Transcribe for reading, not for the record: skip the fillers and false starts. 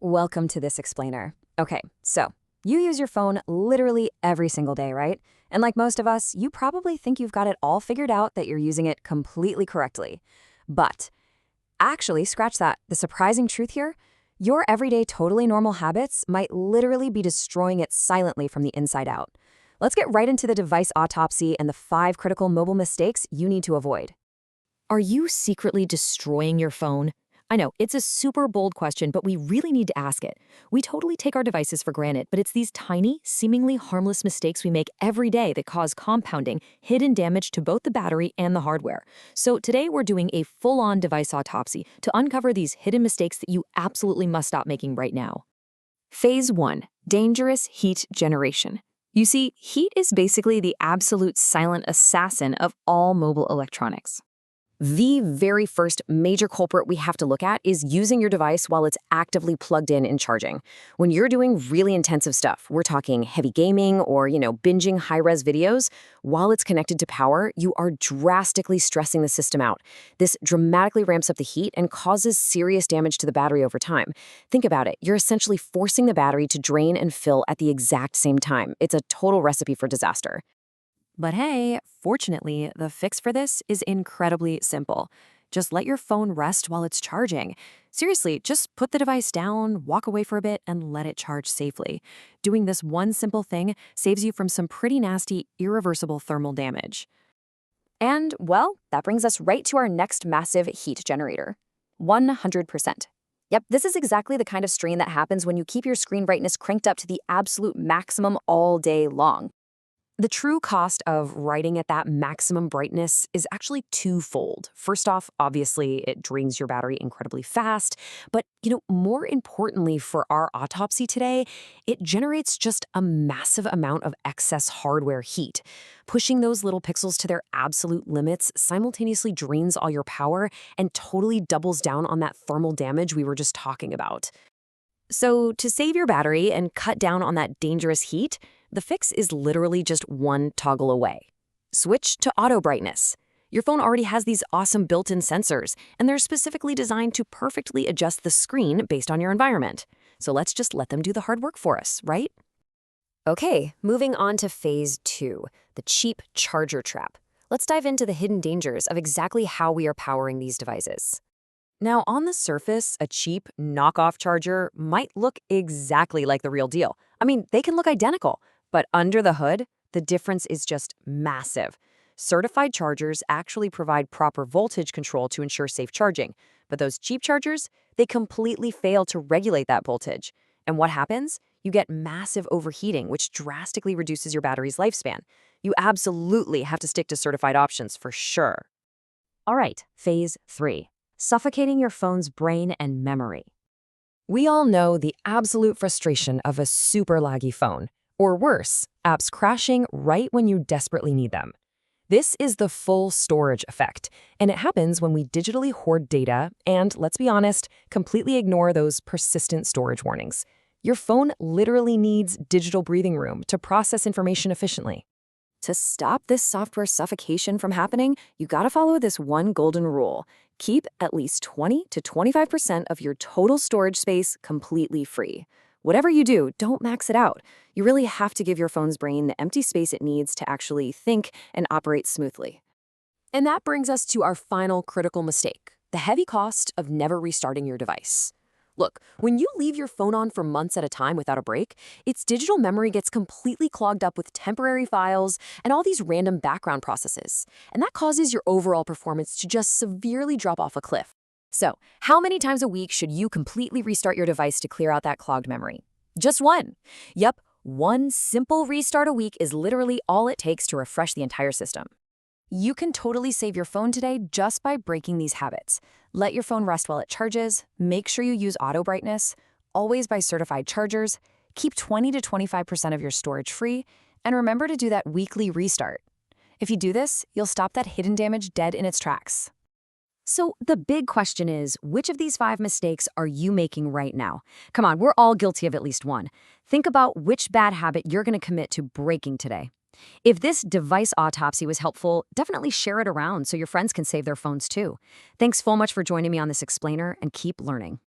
Welcome to this explainer. Okay, so you use your phone literally every single day, right? And like most of us, you probably think you've got it all figured out, that you're using it completely correctly. But actually, scratch that. The surprising truth here, your everyday totally normal habits might literally be destroying it silently from the inside out. Let's get right into the device autopsy and the 5 critical mobile mistakes you need to avoid. Are you secretly destroying your phone? I know, it's a super bold question, but we really need to ask it. We totally take our devices for granted, but it's these tiny, seemingly harmless mistakes we make every day that cause compounding, hidden damage to both the battery and the hardware. So today we're doing a full-on device autopsy to uncover these hidden mistakes that you absolutely must stop making right now. Phase 1. Dangerous heat generation. You see, heat is basically the absolute silent assassin of all mobile electronics. The very first major culprit we have to look at is using your device while it's actively plugged in and charging. When you're doing really intensive stuff, we're talking heavy gaming or, binging high-res videos, while it's connected to power, you are drastically stressing the system out. This dramatically ramps up the heat and causes serious damage to the battery over time. Think about it. You're essentially forcing the battery to drain and fill at the exact same time. It's a total recipe for disaster. But hey, fortunately, the fix for this is incredibly simple. Just let your phone rest while it's charging. Seriously, just put the device down, walk away for a bit, and let it charge safely. Doing this one simple thing saves you from some pretty nasty, irreversible thermal damage. And, well, that brings us right to our next massive heat generator. 100%. Yep, this is exactly the kind of strain that happens when you keep your screen brightness cranked up to the absolute maximum all day long. The true cost of writing at that maximum brightness is actually twofold. First off, obviously, it drains your battery incredibly fast. But, more importantly for our autopsy today, it generates just a massive amount of excess hardware heat. Pushing those little pixels to their absolute limits simultaneously drains all your power and totally doubles down on that thermal damage we were just talking about. So to save your battery and cut down on that dangerous heat, the fix is literally just one toggle away. Switch to auto brightness. Your phone already has these awesome built-in sensors, and they're specifically designed to perfectly adjust the screen based on your environment. So let's just let them do the hard work for us, right? Okay, moving on to phase 2, the cheap charger trap. Let's dive into the hidden dangers of exactly how we are powering these devices. Now, on the surface, a cheap, knockoff charger might look exactly like the real deal. I mean, they can look identical, but under the hood, the difference is just massive. Certified chargers actually provide proper voltage control to ensure safe charging, but those cheap chargers, they completely fail to regulate that voltage. And what happens? You get massive overheating, which drastically reduces your battery's lifespan. You absolutely have to stick to certified options for sure. All right, phase 3. Suffocating your phone's brain and memory. We all know the absolute frustration of a super laggy phone, or worse, apps crashing right when you desperately need them. This is the full storage effect, and it happens when we digitally hoard data and, let's be honest, completely ignore those persistent storage warnings. Your phone literally needs digital breathing room to process information efficiently. To stop this software suffocation from happening, you gotta follow this one golden rule. Keep at least 20 to 25% of your total storage space completely free. Whatever you do, don't max it out. You really have to give your phone's brain the empty space it needs to actually think and operate smoothly. And that brings us to our final critical mistake, the heavy cost of never restarting your device. Look, when you leave your phone on for months at a time without a break, its digital memory gets completely clogged up with temporary files and all these random background processes. And that causes your overall performance to just severely drop off a cliff. So, how many times a week should you completely restart your device to clear out that clogged memory? Just one. Yep, one simple restart a week is literally all it takes to refresh the entire system. You can totally save your phone today just by breaking these habits. Let your phone rest while it charges, make sure you use auto brightness, always buy certified chargers, keep 20 to 25% of your storage free, and remember to do that weekly restart. If you do this, you'll stop that hidden damage dead in its tracks. So the big question is, which of these 5 mistakes are you making right now? Come on, we're all guilty of at least one. Think about which bad habit you're going to commit to breaking today. If this device autopsy was helpful, definitely share it around so your friends can save their phones too. Thanks so much for joining me on this explainer, and keep learning.